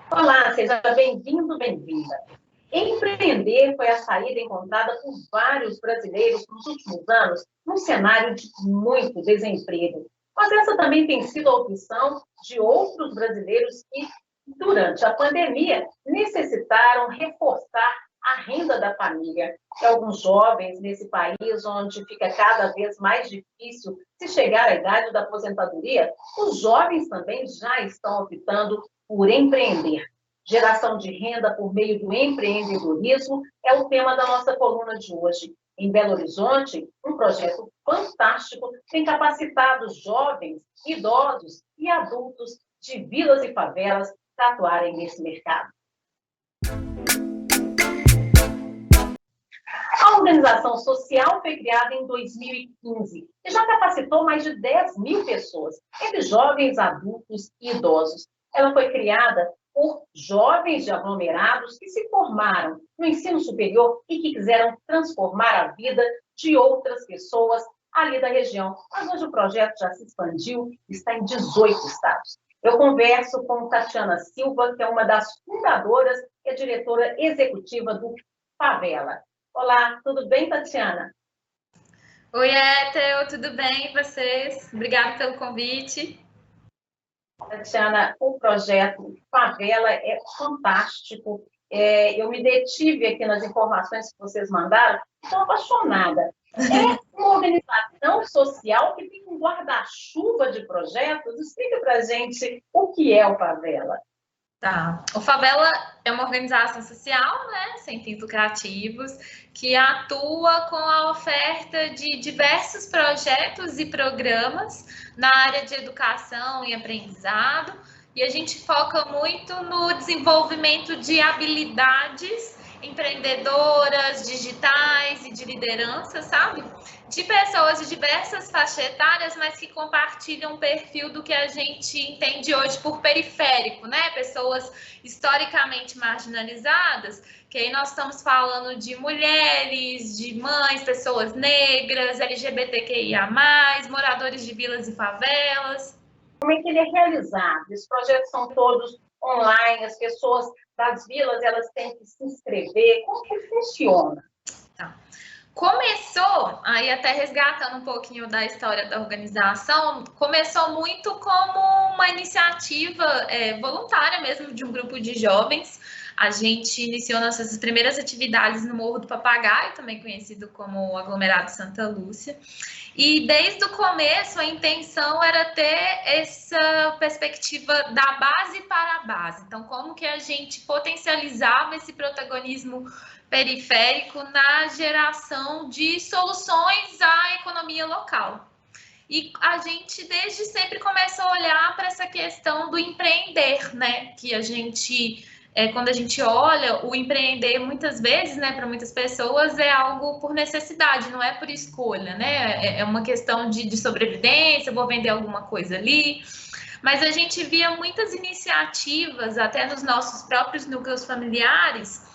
Olá, seja bem-vindo, bem-vinda. Empreender foi a saída encontrada por vários brasileiros nos últimos anos, num cenário de muito desemprego. Mas essa também tem sido a opção de outros brasileiros que, durante a pandemia, necessitaram reforçar a renda da família. E alguns jovens nesse país, onde fica cada vez mais difícil se chegar à idade da aposentadoria, os jovens também já estão optando por empreender. Geração de renda por meio do empreendedorismo é o tema da nossa coluna de hoje. Em Belo Horizonte, um projeto fantástico tem capacitado jovens, idosos e adultos de vilas e favelas para atuarem nesse mercado. A organização social foi criada em 2015 e já capacitou mais de 10 mil pessoas, entre jovens, adultos e idosos. Ela foi criada por jovens de aglomerados que se formaram no ensino superior e que quiseram transformar a vida de outras pessoas ali da região. Mas hoje o projeto já se expandiu, está em 18 estados. Eu converso com Tatiana Silva, que é uma das fundadoras e a diretora executiva do Favela. Olá, tudo bem, Tatiana? Oi, Ethel, tudo bem? E vocês? Obrigada pelo convite. Tatiana, o projeto Favela é fantástico. Eu me detive aqui nas informações que vocês mandaram, estou apaixonada. É uma organização social que tem um guarda-chuva de projetos. Explica para a gente o que é o Favela. Tá. O Favela é uma organização social, né, sem fins lucrativos, que atua com a oferta de diversos projetos e programas na área de educação e aprendizado, e a gente foca muito no desenvolvimento de habilidades empreendedoras, digitais e de liderança, sabe? De pessoas de diversas faixas etárias, mas que compartilham um perfil do que a gente entende hoje por periférico, né? Pessoas historicamente marginalizadas, que aí nós estamos falando de mulheres, de mães, pessoas negras, LGBTQIA+, moradores de vilas e favelas. Como é que ele é realizado? Esses projetos são todos online, as pessoas das vilas, elas têm que se inscrever. Como que funciona? Tá. Começou, aí até resgatando um pouquinho da história da organização, começou muito como uma iniciativa voluntária mesmo de um grupo de jovens. A gente iniciou nossas primeiras atividades no Morro do Papagaio, também conhecido como Aglomerado Santa Lúcia. E desde o começo a intenção era ter essa perspectiva da base para a base. Então, como que a gente potencializava esse protagonismo periférico na geração de soluções à economia local. E a gente desde sempre começou a olhar para essa questão do empreender, né? Que a gente, quando a gente olha, o empreender muitas vezes, né, para muitas pessoas é algo por necessidade, não é por escolha, né? É uma questão de sobrevivência, vou vender alguma coisa ali. Mas a gente via muitas iniciativas, até nos nossos próprios núcleos familiares,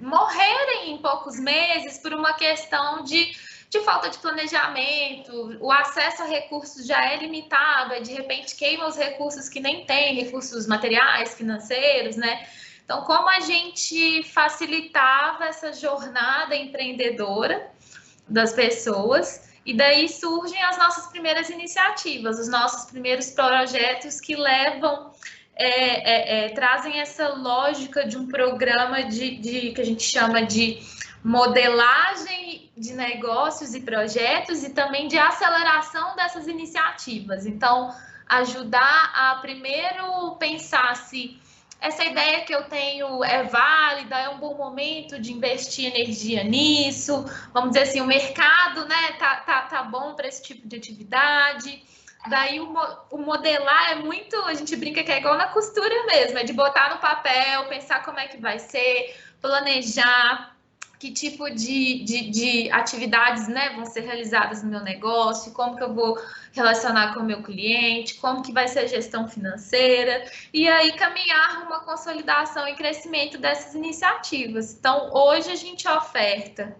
morrerem em poucos meses por uma questão de falta de planejamento, o acesso a recursos já é limitado, de repente queima os recursos que nem tem, recursos materiais, financeiros, né? Então, como a gente facilitava essa jornada empreendedora das pessoas, e daí surgem as nossas primeiras iniciativas, os nossos primeiros projetos que levam trazem essa lógica de um programa que a gente chama de modelagem de negócios e projetos e também de aceleração dessas iniciativas. Então, ajudar a primeiro pensar se essa ideia que eu tenho é válida, é um bom momento de investir energia nisso, vamos dizer assim, o mercado, né, tá bom para esse tipo de atividade. Daí o modelar é muito, a gente brinca que é igual na costura mesmo, é de botar no papel, pensar como é que vai ser, planejar que tipo de atividades, né, vão ser realizadas no meu negócio, como que eu vou relacionar com o meu cliente, como que vai ser a gestão financeira, e aí caminhar uma consolidação e crescimento dessas iniciativas. Então, hoje a gente oferta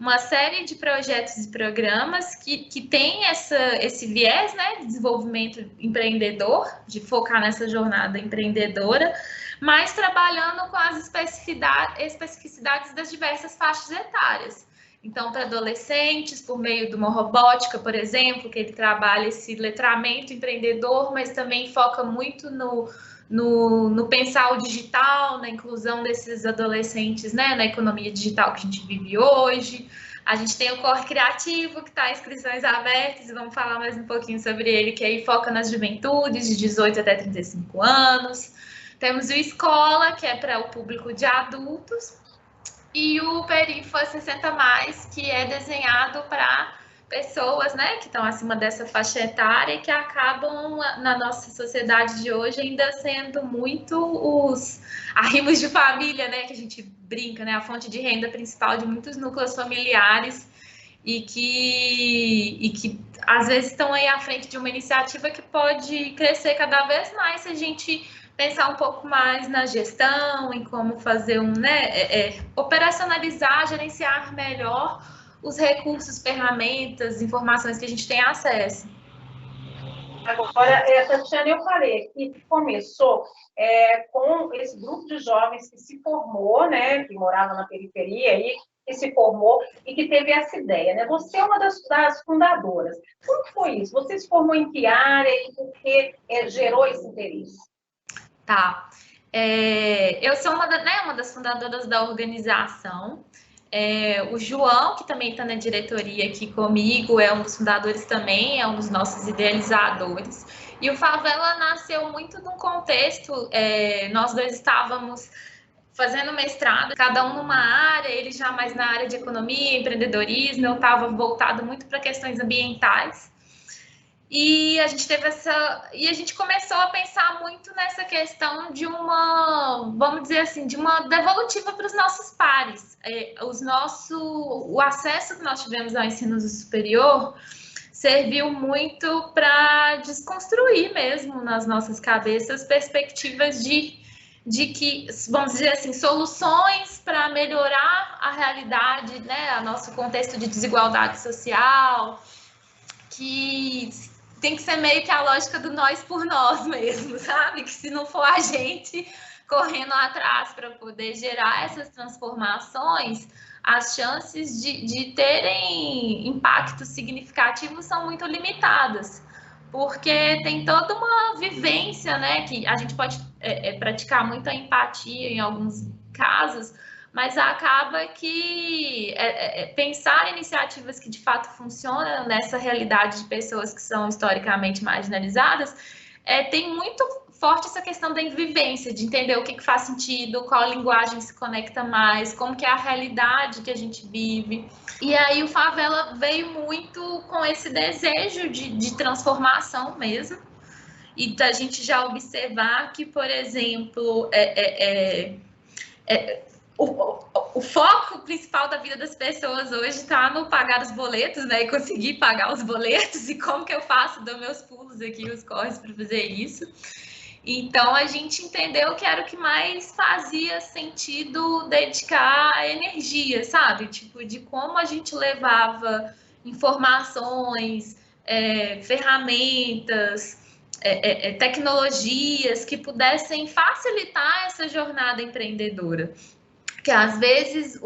uma série de projetos e programas que tem esse viés, né, de desenvolvimento empreendedor, de focar nessa jornada empreendedora, mas trabalhando com as especificidades das diversas faixas etárias. Então, para adolescentes, por meio de uma robótica, por exemplo, que ele trabalha esse letramento empreendedor, mas também foca muito no pensar o digital, na inclusão desses adolescentes, né, na economia digital que a gente vive hoje. A gente tem o Corre Criativo, que está em inscrições abertas, e vamos falar mais um pouquinho sobre ele, que aí foca nas juventudes, de 18 até 35 anos. Temos o Escola, que é para o público de adultos, e o Perifa 60+, que é desenhado para pessoas, né, que estão acima dessa faixa etária e que acabam, na nossa sociedade de hoje, ainda sendo muito os arrimos de família, né, que a gente brinca, né, a fonte de renda principal de muitos núcleos familiares e que às vezes estão aí à frente de uma iniciativa que pode crescer cada vez mais se a gente pensar um pouco mais na gestão, em como fazer operacionalizar, gerenciar melhor os recursos, ferramentas, informações que a gente tem acesso. Agora, Tatiana, eu falei que começou com esse grupo de jovens que se formou, né, que morava na periferia, aí, que se formou e que teve essa ideia, né? Você é uma das fundadoras. Como foi isso? Você se formou em que área e por que gerou esse interesse? Tá. Eu sou uma das fundadoras da organização. O João, que também está na diretoria aqui comigo, é um dos fundadores também, é um dos nossos idealizadores. E o Favela nasceu muito num contexto, nós dois estávamos fazendo mestrado, cada um numa área, ele já mais na área de economia, empreendedorismo, eu estava voltado muito para questões ambientais. E a gente começou a pensar muito nessa questão de vamos dizer assim, de uma devolutiva para os nossos pares. O acesso que nós tivemos ao ensino superior serviu muito para desconstruir mesmo nas nossas cabeças perspectivas de que, vamos dizer assim, soluções para melhorar a realidade, né, o nosso contexto de desigualdade social, que tem que ser meio que a lógica do nós por nós mesmo, sabe? Que se não for a gente correndo atrás para poder gerar essas transformações, as chances de terem impactos significativos são muito limitadas, porque tem toda uma vivência, né? Que a gente pode praticar muita empatia em alguns casos, mas acaba que pensar iniciativas que de fato funcionam nessa realidade de pessoas que são historicamente marginalizadas, tem muito forte essa questão da vivência, de entender o que faz sentido, qual linguagem se conecta mais, como que é a realidade que a gente vive. E aí o Favela veio muito com esse desejo de transformação mesmo, e da gente já observar que, por exemplo, o foco principal da vida das pessoas hoje está no pagar os boletos, né? E conseguir pagar os boletos. E como que eu faço? Dou meus pulos aqui, os corres para fazer isso. Então, a gente entendeu que era o que mais fazia sentido dedicar energia, sabe? Tipo, de como a gente levava informações, ferramentas, tecnologias que pudessem facilitar essa jornada empreendedora. Que às vezes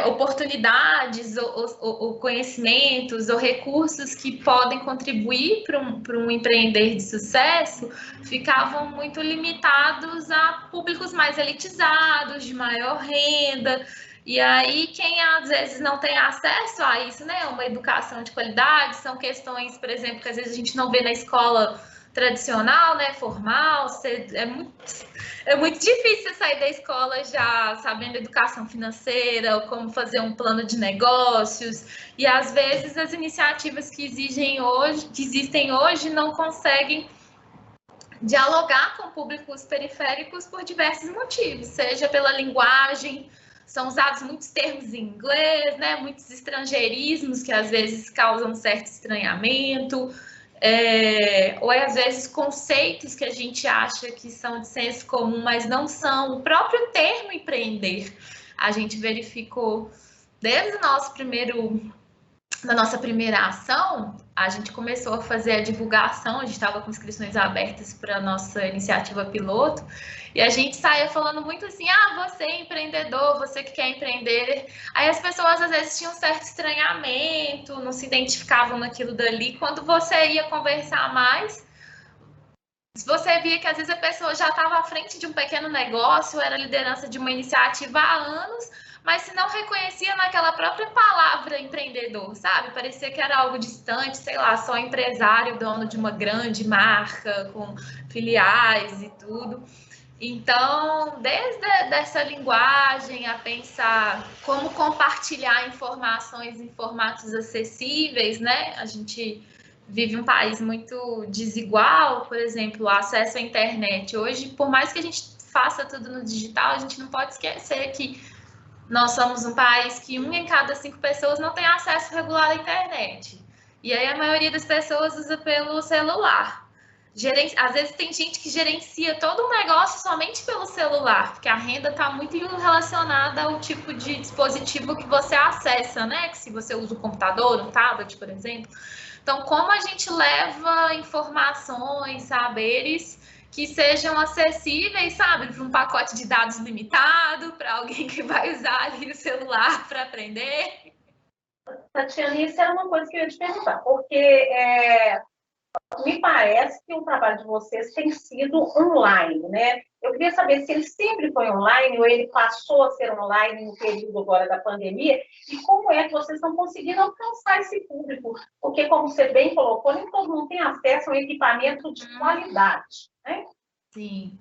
oportunidades ou conhecimentos ou recursos que podem contribuir para um empreender de sucesso ficavam muito limitados a públicos mais elitizados, de maior renda. E aí, quem às vezes não tem acesso a isso, né, uma educação de qualidade, são questões, por exemplo, que às vezes a gente não vê na escola tradicional, né, formal, é muito difícil sair da escola já sabendo educação financeira, ou como fazer um plano de negócios, e às vezes as iniciativas que existem hoje não conseguem dialogar com públicos periféricos por diversos motivos, seja pela linguagem, são usados muitos termos em inglês, né, muitos estrangeirismos que às vezes causam um certo estranhamento, ou às vezes conceitos que a gente acha que são de senso comum, mas não são. O próprio termo empreender, a gente verificou desde o nosso da nossa primeira ação, a gente começou a fazer a divulgação, a gente estava com inscrições abertas para a nossa iniciativa piloto, e a gente saía falando muito assim, você é empreendedor, você que quer empreender. Aí as pessoas às vezes tinham um certo estranhamento, não se identificavam naquilo dali. Quando você ia conversar mais, você via que às vezes a pessoa já estava à frente de um pequeno negócio, era liderança de uma iniciativa há anos, mas se não reconhecia naquela própria palavra empreendedor, sabe? Parecia que era algo distante, sei lá, só empresário, dono de uma grande marca, com filiais e tudo. Então, desde essa linguagem a pensar como compartilhar informações em formatos acessíveis, né? A gente vive um país muito desigual, por exemplo, o acesso à internet. Hoje, por mais que a gente faça tudo no digital, a gente não pode esquecer que nós somos um país que 1 em cada 5 pessoas não tem acesso regular à internet. E aí a maioria das pessoas usa pelo celular. Às vezes tem gente que gerencia todo um negócio somente pelo celular, porque a renda está muito relacionada ao tipo de dispositivo que você acessa, né? Que se você usa o computador, um tablet, por exemplo. Então, como a gente leva informações, saberes que sejam acessíveis, sabe, para um pacote de dados limitado, para alguém que vai usar ali o celular para aprender? Tatiana, isso era uma coisa que eu ia te perguntar, porque me parece que o trabalho de vocês tem sido online, né? Eu queria saber se ele sempre foi online ou ele passou a ser online no período agora da pandemia e como é que vocês estão conseguindo alcançar esse público, porque, como você bem colocou, nem todo mundo tem acesso a um equipamento de qualidade, né? Sim.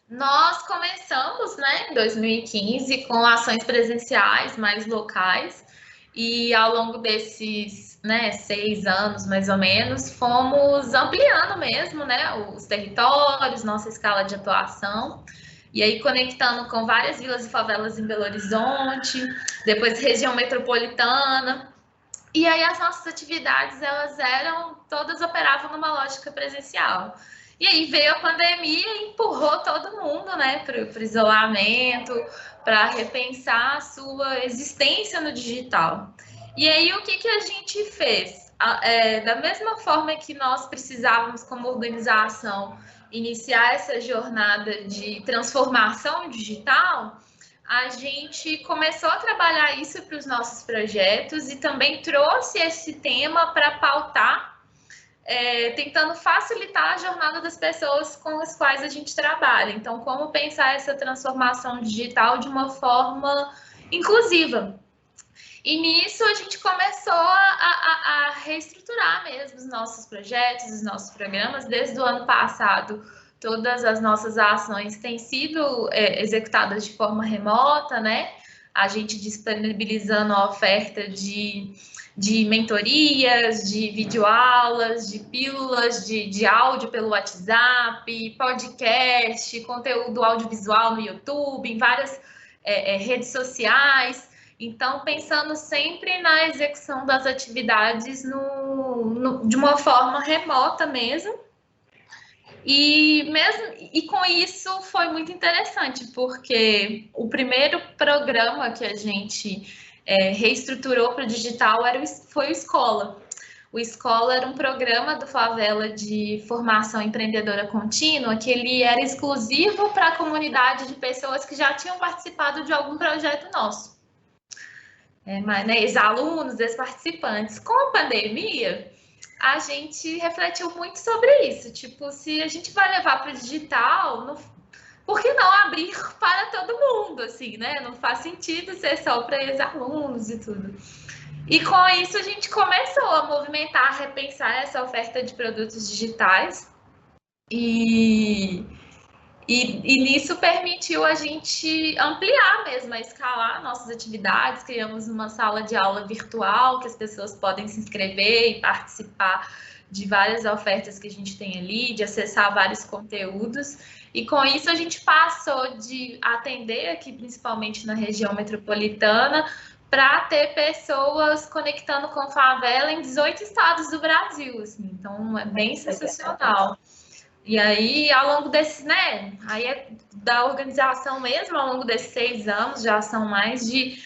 Nós começamos, né, em 2015 com ações presenciais mais locais e ao longo desses, né, 6 anos mais ou menos, fomos ampliando mesmo, né, os territórios, nossa escala de atuação e aí conectando com várias vilas e favelas em Belo Horizonte, depois região metropolitana. E aí as nossas atividades, todas operavam numa lógica presencial. E aí veio a pandemia e empurrou todo mundo, né, para o isolamento, para repensar a sua existência no digital. E aí o que a gente fez? Da mesma forma que nós precisávamos, como organização, iniciar essa jornada de transformação digital, a gente começou a trabalhar isso para os nossos projetos e também trouxe esse tema para pautar, tentando facilitar a jornada das pessoas com as quais a gente trabalha. Então, como pensar essa transformação digital de uma forma inclusiva. E nisso a gente começou a reestruturar mesmo os nossos projetos, os nossos programas. Desde o ano passado, todas as nossas ações têm sido executadas de forma remota, né? A gente disponibilizando a oferta de mentorias, de videoaulas, de pílulas de áudio pelo WhatsApp, podcast, conteúdo audiovisual no YouTube, em várias redes sociais. Então, pensando sempre na execução das atividades de uma forma remota mesmo. E com isso foi muito interessante, porque o primeiro programa que a gente reestruturou para o digital foi o Escola. O Escola era um programa do Favela de formação empreendedora contínua, que ele era exclusivo para a comunidade de pessoas que já tinham participado de algum projeto nosso. Mas, né, ex-alunos, ex-participantes. Com a pandemia, a gente refletiu muito sobre isso. Tipo, se a gente vai levar para o digital, por que não abrir para todo mundo, assim, né? Não faz sentido ser só para ex-alunos e tudo. E com isso a gente começou a movimentar, a repensar essa oferta de produtos digitais. E nisso permitiu a gente ampliar mesmo, a escalar nossas atividades. Criamos uma sala de aula virtual que as pessoas podem se inscrever e participar de várias ofertas que a gente tem ali, de acessar vários conteúdos. E com isso a gente passou de atender aqui, principalmente na região metropolitana, para ter pessoas conectando com favela em 18 estados do Brasil. Assim. Então, é bem sensacional. E aí, ao longo desses, né, aí da organização mesmo, ao longo desses 6 anos, já são mais de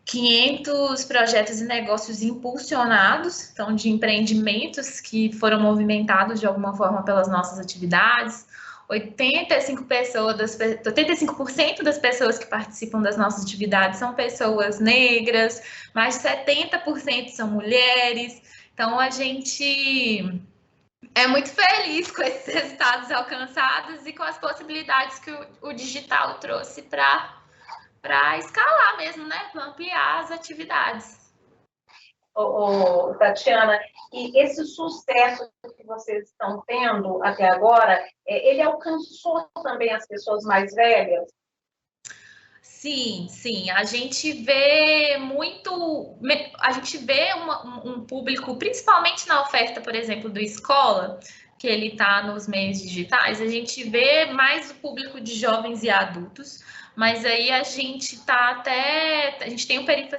500 projetos e negócios impulsionados, então de empreendimentos que foram movimentados de alguma forma pelas nossas atividades. 85% das pessoas que participam das nossas atividades são pessoas negras, mais de 70% são mulheres. Então, a gente é muito feliz com esses resultados alcançados e com as possibilidades que o digital trouxe para escalar mesmo, né? Para ampliar as atividades. Tatiana, e esse sucesso que vocês estão tendo até agora, ele alcançou também as pessoas mais velhas? Sim, sim. A gente vê um público, principalmente na oferta, por exemplo, do Escola, que ele está nos meios digitais, a gente vê mais o público de jovens e adultos, mas aí a gente tem um Perifa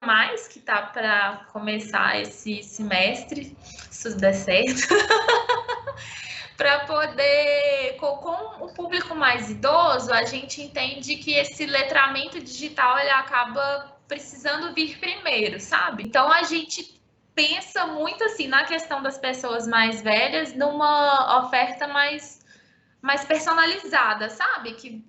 mais que tá para começar esse semestre, se tudo der certo, para poder, com o público mais idoso, a gente entende que esse letramento digital ele acaba precisando vir primeiro, sabe? Então a gente pensa muito assim na questão das pessoas mais velhas, numa oferta mais personalizada, sabe? Que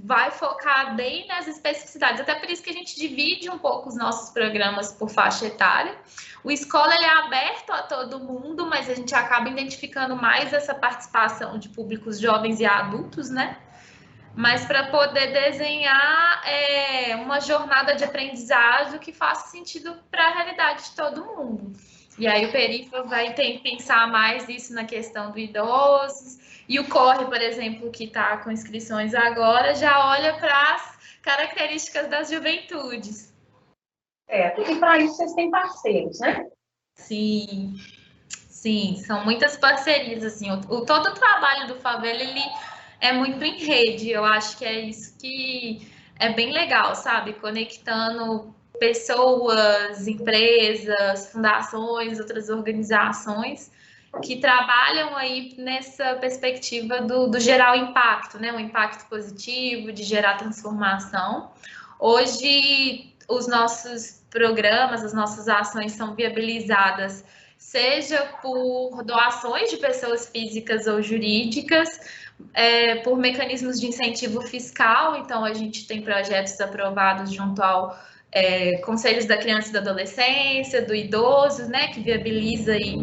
vai focar bem nas especificidades. Até por isso que a gente divide um pouco os nossos programas por faixa etária. O Escola ele é aberto a todo mundo, mas a gente acaba identificando mais essa participação de públicos jovens e adultos, né? Mas para poder desenhar uma jornada de aprendizagem que faça sentido para a realidade de todo mundo. E aí o Perifa vai ter que pensar mais isso na questão do idoso. E o Corre, por exemplo, que está com inscrições agora, já olha para as características das juventudes. E para isso vocês têm parceiros, né? Sim, são muitas parcerias, assim. Todo o trabalho do Favela, ele é muito em rede. Eu acho que é isso que é bem legal, sabe? Conectando pessoas, empresas, fundações, outras organizações que trabalham aí nessa perspectiva do gerar o impacto, né? Um impacto positivo, de gerar transformação. Hoje, os nossos programas, as nossas ações são viabilizadas, seja por doações de pessoas físicas ou jurídicas, por mecanismos de incentivo fiscal. Então, a gente tem projetos aprovados junto ao Conselhos da Criança e da Adolescência, do Idoso, né, que viabiliza aí,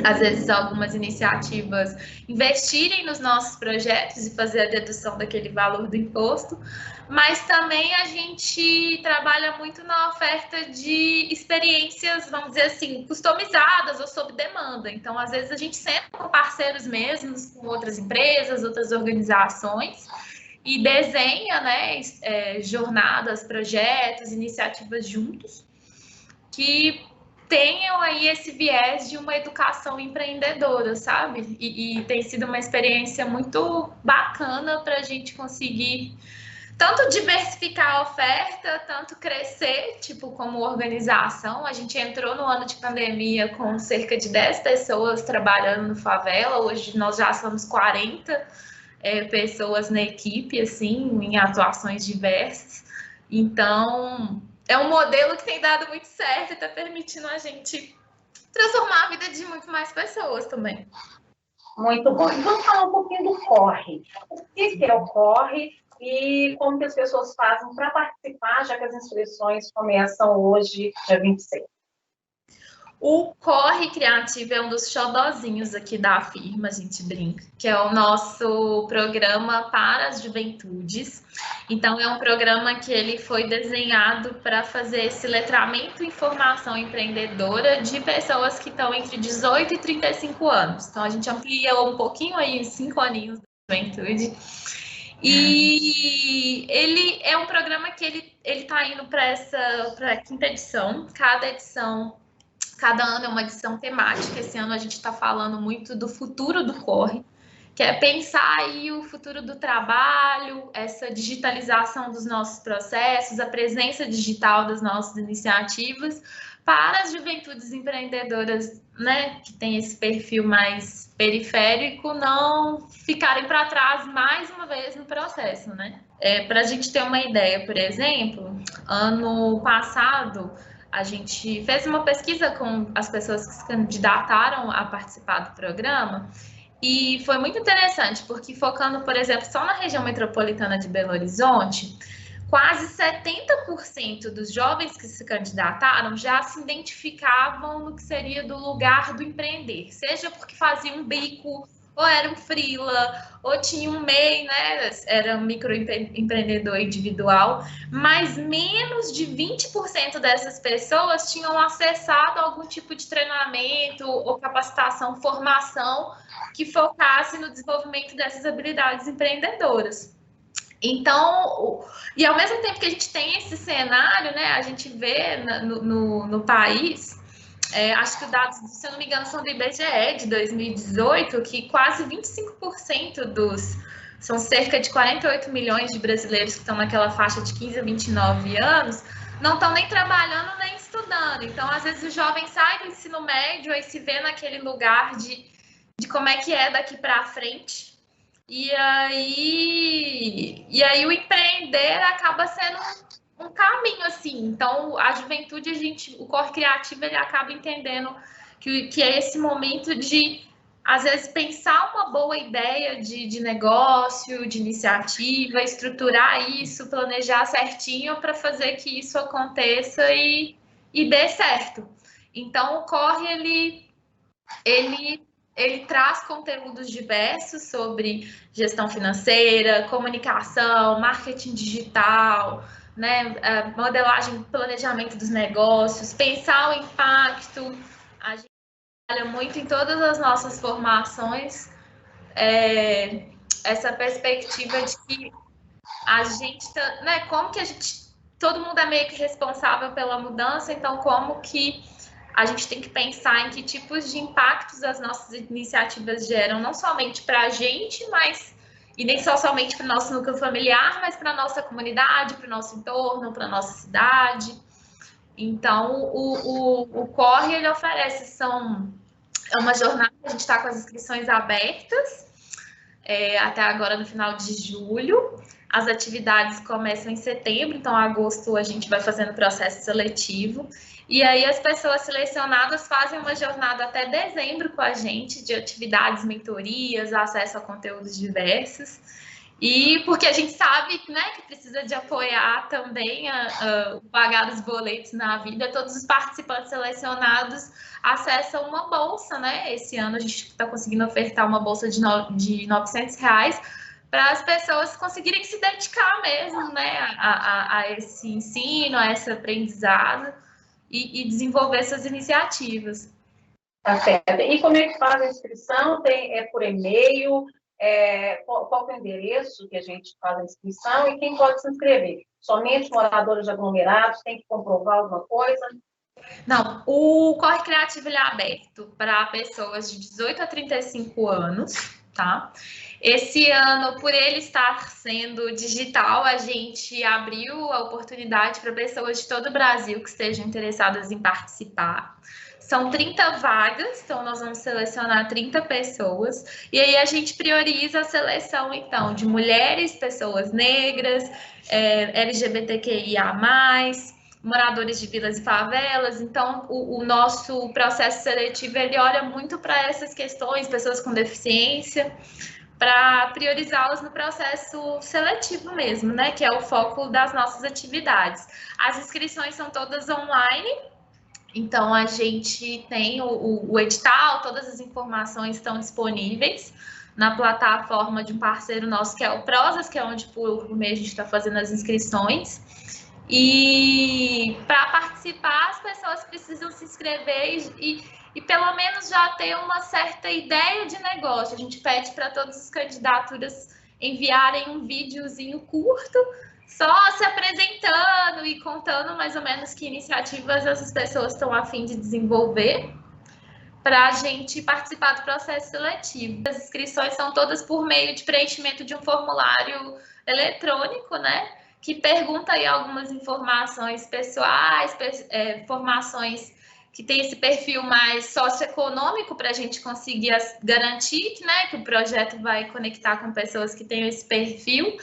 às vezes, algumas iniciativas investirem nos nossos projetos e fazer a dedução daquele valor do imposto, mas também a gente trabalha muito na oferta de experiências, vamos dizer assim, customizadas ou sob demanda. Então, às vezes, a gente senta com parceiros mesmos, com outras empresas, outras organizações, e desenha, né, jornadas, projetos, iniciativas juntos, que tenham aí esse viés de uma educação empreendedora, sabe? E tem sido uma experiência muito bacana para a gente conseguir tanto diversificar a oferta, tanto crescer, tipo, como organização. A gente entrou no ano de pandemia com cerca de 10 pessoas trabalhando no Favela. Hoje nós já somos 40 pessoas na equipe, assim, em atuações diversas. Então, é um modelo que tem dado muito certo e está permitindo a gente transformar a vida de muito mais pessoas também. Muito bom. E vamos falar um pouquinho do Corre. O que é o Corre e como que as pessoas fazem para participar, já que as inscrições começam hoje, dia 26? O Corre Criativo é um dos xodozinhos aqui da firma, a gente brinca, que é o nosso programa para as juventudes. Então, é um programa que ele foi desenhado para fazer esse letramento e formação empreendedora de pessoas que estão entre 18 e 35 anos. Então, a gente amplia um pouquinho aí, os 5 aninhos da juventude. E ele é um programa que ele está indo para a 5ª edição. Cada ano é uma edição temática. Esse ano a gente está falando muito do futuro do Corre, que é pensar aí o futuro do trabalho, essa digitalização dos nossos processos, a presença digital das nossas iniciativas, para as juventudes empreendedoras, né, que tem esse perfil mais periférico, não ficarem para trás mais uma vez no processo, né? Para a gente ter uma ideia, por exemplo, ano passado a gente fez uma pesquisa com as pessoas que se candidataram a participar do programa e foi muito interessante, porque focando, por exemplo, só na região metropolitana de Belo Horizonte, quase 70% dos jovens que se candidataram já se identificavam no que seria do lugar do empreender, seja porque faziam um bico, ou era um freela, ou tinha um MEI, né? Era um microempreendedor individual, mas menos de 20% dessas pessoas tinham acessado algum tipo de treinamento ou capacitação, formação que focasse no desenvolvimento dessas habilidades empreendedoras. Então, e ao mesmo tempo que a gente tem esse cenário, né, a gente vê no país, acho que os dados, se eu não me engano, são do IBGE de 2018, que quase 25% são cerca de 48 milhões de brasileiros que estão naquela faixa de 15 a 29 anos, não estão nem trabalhando nem estudando. Então, às vezes, o jovem sai do ensino médio e se vê naquele lugar de como é que é daqui para frente. E aí o empreender acaba sendo um caminho, assim. Então, a juventude, o Corre Criativo, ele acaba entendendo que é esse momento de, às vezes, pensar uma boa ideia de negócio, de iniciativa, estruturar isso, planejar certinho para fazer que isso aconteça e dê certo. Então, o Corre, ele traz conteúdos diversos sobre gestão financeira, comunicação, marketing digital, né, modelagem, planejamento dos negócios, pensar o impacto. A gente trabalha muito em todas as nossas formações essa perspectiva de que a gente, né, como que todo mundo é meio que responsável pela mudança, então como que a gente tem que pensar em que tipos de impactos as nossas iniciativas geram, não somente para a gente, e nem só somente para o nosso núcleo familiar, mas para a nossa comunidade, para o nosso entorno, para a nossa cidade. Então, o Corre, ele oferece, é uma jornada, a gente está com as inscrições abertas, até agora no final de julho. As atividades começam em setembro, então em agosto a gente vai fazendo processo seletivo. E aí as pessoas selecionadas fazem uma jornada até dezembro com a gente, de atividades, mentorias, acesso a conteúdos diversos. E porque a gente sabe, né, que precisa de apoiar também pagar os boletos na vida, todos os participantes selecionados acessam uma bolsa, né? Esse ano a gente está conseguindo ofertar uma bolsa de R$900 para as pessoas conseguirem se dedicar mesmo, né, a esse ensino, a esse aprendizado e desenvolver essas iniciativas. Tá certo. E como é que faz a inscrição? É por e-mail? Qual é o endereço que a gente faz a inscrição e quem pode se inscrever? Somente moradores de aglomerados? Tem que comprovar alguma coisa? Não, o Corre Criativo ele é aberto para pessoas de 18 a 35 anos, tá? Esse ano, por ele estar sendo digital, a gente abriu a oportunidade para pessoas de todo o Brasil que estejam interessadas em participar. São 30 vagas, então nós vamos selecionar 30 pessoas. E aí a gente prioriza a seleção, então, de mulheres, pessoas negras, LGBTQIA+, moradores de vilas e favelas. Então, o nosso processo seletivo, ele olha muito para essas questões, pessoas com deficiência, para priorizá-las no processo seletivo mesmo, né? Que é o foco das nossas atividades. As inscrições são todas online, então a gente tem o edital, todas as informações estão disponíveis na plataforma de um parceiro nosso, que é o Prosas, que é onde por mês a gente está fazendo as inscrições. E para participar, as pessoas precisam se inscrever e pelo menos já ter uma certa ideia de negócio. A gente pede para todas as candidaturas enviarem um videozinho curto, só se apresentando e contando mais ou menos que iniciativas essas pessoas estão a fim de desenvolver para a gente participar do processo seletivo. As inscrições são todas por meio de preenchimento de um formulário eletrônico, né? que pergunta aí algumas informações pessoais, informações que tem esse perfil mais socioeconômico para a gente conseguir garantir, né, que o projeto vai conectar com pessoas que têm esse perfil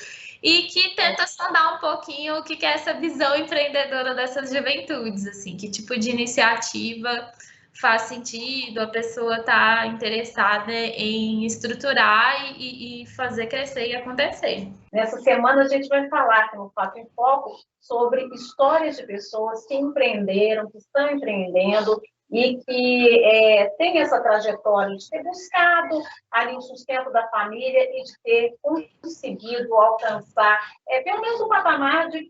e que tenta sondar um pouquinho o que é essa visão empreendedora dessas juventudes, assim, que tipo de iniciativa faz sentido, a pessoa está interessada em estruturar e fazer crescer e acontecer. Nessa semana a gente vai falar aqui no Fato em Foco sobre histórias de pessoas que empreenderam, que estão empreendendo e que têm essa trajetória de ter buscado ali o sustento da família e de ter conseguido alcançar pelo menos um patamar de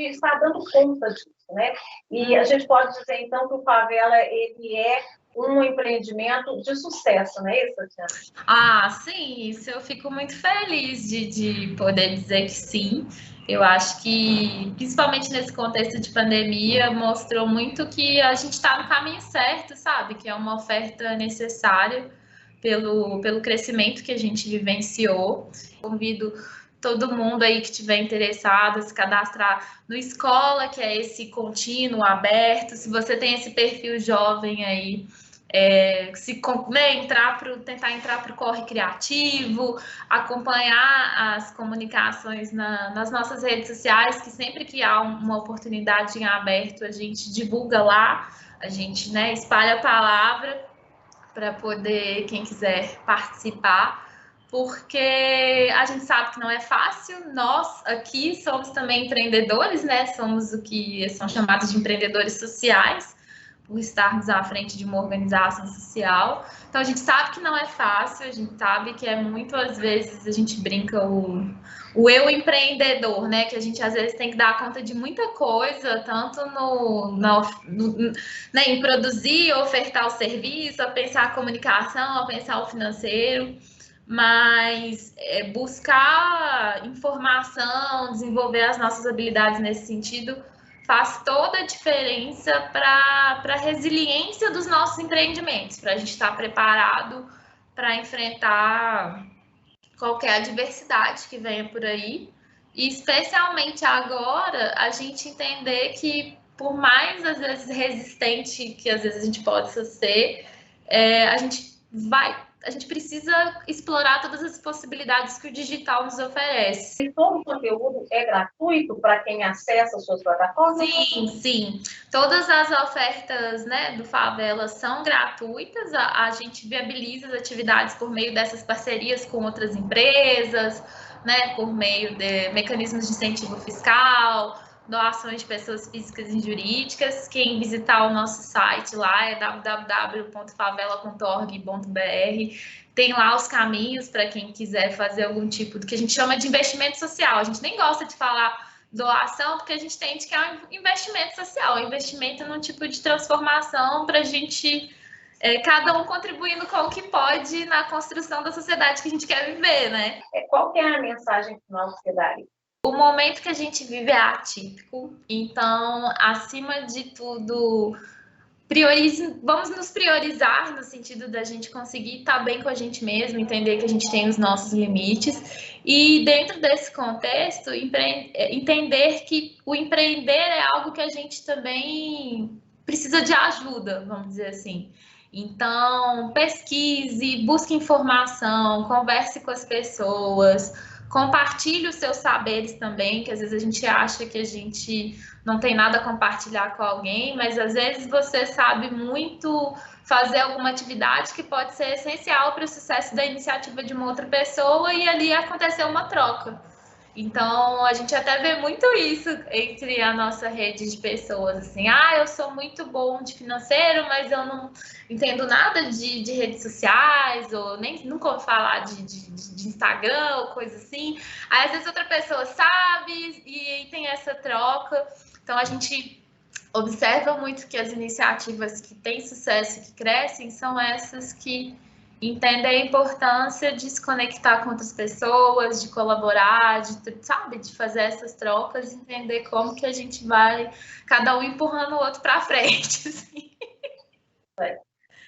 estar dando conta disso, né? E a gente pode dizer, então, que o Favela ele é um empreendimento de sucesso, não é isso, Tatiana? Ah, sim, isso eu fico muito feliz de poder dizer que sim. Eu acho que, principalmente nesse contexto de pandemia, mostrou muito que a gente está no caminho certo, sabe? Que é uma oferta necessária pelo crescimento que a gente vivenciou. Convido todo mundo aí que tiver interessado a se cadastrar no Escola, que é esse contínuo aberto. Se você tem esse perfil jovem aí, tentar entrar para o corre criativo, acompanhar as comunicações nas nossas redes sociais, que sempre que há uma oportunidade em aberto, a gente divulga lá, a gente, né, espalha a palavra para poder, quem quiser participar, porque a gente sabe que não é fácil. Nós aqui somos também empreendedores, né? Somos o que são chamados de empreendedores sociais, por estarmos à frente de uma organização social. Então, a gente sabe que não é fácil, a gente sabe que muito, às vezes, a gente brinca o eu empreendedor, né? Que a gente, às vezes, tem que dar conta de muita coisa, tanto né, em produzir, ofertar o serviço, a pensar a comunicação, a pensar o financeiro, mas buscar informação, desenvolver as nossas habilidades nesse sentido, faz toda a diferença para a resiliência dos nossos empreendimentos, para a gente estar preparado para enfrentar qualquer adversidade que venha por aí. E especialmente agora, a gente entender que, por mais às vezes resistente que às vezes a gente possa ser, a gente precisa explorar todas as possibilidades que o digital nos oferece. E todo o conteúdo é gratuito para quem acessa as suas plataformas? Sim, sim. Todas as ofertas, né, do Favela são gratuitas. A gente viabiliza as atividades por meio dessas parcerias com outras empresas, né, por meio de mecanismos de incentivo fiscal, doações de pessoas físicas e jurídicas. Quem visitar o nosso site lá é www.favela.org.br. Tem lá os caminhos para quem quiser fazer algum tipo do que a gente chama de investimento social. A gente nem gosta de falar doação, porque a gente entende que é um investimento social, um investimento num tipo de transformação para a gente, cada um contribuindo com o que pode na construção da sociedade que a gente quer viver, né? Qual que é a mensagem final que você daria? O momento que a gente vive é atípico, então, acima de tudo, vamos nos priorizar no sentido da gente conseguir estar bem com a gente mesmo, entender que a gente tem os nossos limites e, dentro desse contexto, entender que o empreender é algo que a gente também precisa de ajuda, vamos dizer assim. Então, pesquise, busque informação, converse com as pessoas, compartilhe os seus saberes também, que às vezes a gente acha que a gente não tem nada a compartilhar com alguém, mas às vezes você sabe muito fazer alguma atividade que pode ser essencial para o sucesso da iniciativa de uma outra pessoa e ali acontecer uma troca. Então, a gente até vê muito isso entre a nossa rede de pessoas, assim, eu sou muito bom de financeiro, mas eu não entendo nada de redes sociais, ou nem nunca ouvi falar de Instagram, ou coisa assim. Aí, às vezes, outra pessoa sabe e tem essa troca. Então, a gente observa muito que as iniciativas que têm sucesso, que crescem, são essas que entender a importância de se conectar com outras pessoas, de colaborar, de fazer essas trocas, entender como que a gente vai, cada um empurrando o outro para frente. Assim.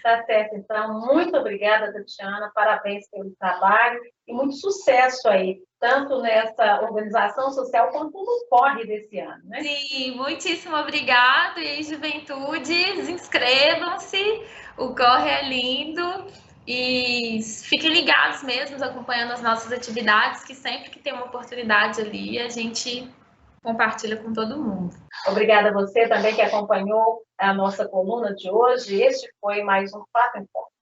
Tá certo, então, muito obrigada, Tatiana, parabéns pelo trabalho e muito sucesso aí tanto nessa organização social quanto no corre desse ano, né? Sim, muitíssimo obrigada. E aí, juventudes, inscrevam-se, o corre é lindo. E fiquem ligados mesmo, acompanhando as nossas atividades, que sempre que tem uma oportunidade ali, a gente compartilha com todo mundo. Obrigada a você também que acompanhou a nossa coluna de hoje. Este foi mais um Fato em Foco.